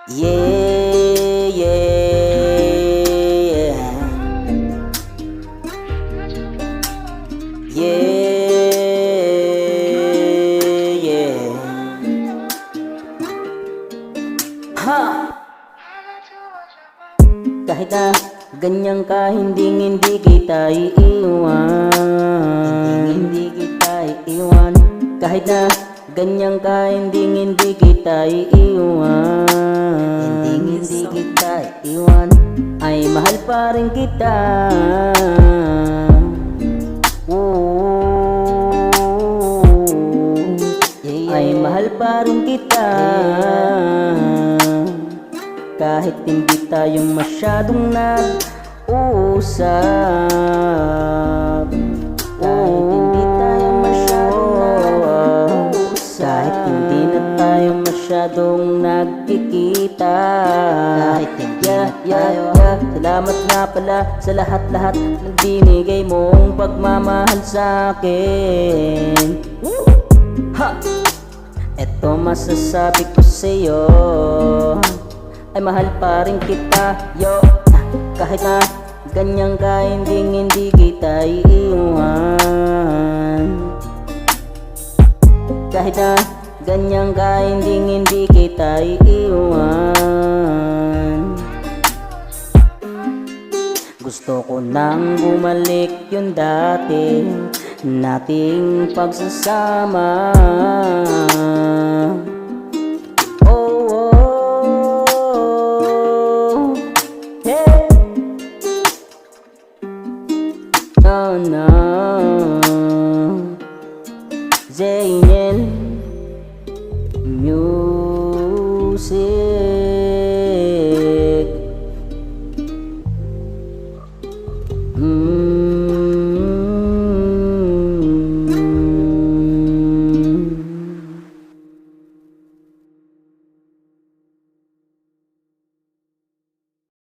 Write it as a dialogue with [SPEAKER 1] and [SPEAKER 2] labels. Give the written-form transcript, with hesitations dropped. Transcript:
[SPEAKER 1] Yeah, yeah, yeah, yeah. Ha! Kahit na ganyan ka, hindi kita iiwan. Hindi kita iiwan. Kahit na ganyan ka, hindi kita iiwan. Hindi kita iiwan. Ay mahal pa rin kita. Ay mahal pa rin kita. Kahit hindi tayo masyadong nag-uusap. Kahit hindi tayo masyadong nag-uusap. Kahit hindi na tayo masyadong nagkikita. Kahit hindi na tayo. Salamat nga pala sa lahat-lahat ng binigay mong pagmamahal sa akin. Ha! Eto masasabi ko sa'yo, ay mahal pa rin kita, yo. Kahit na ganyan ka, hindi kita iiwan. Kahit na ganyan ka, hindi kita iiwan. Gusto ko nang bumalik yung dati nating pagsasama. No, no. Zaynel Music.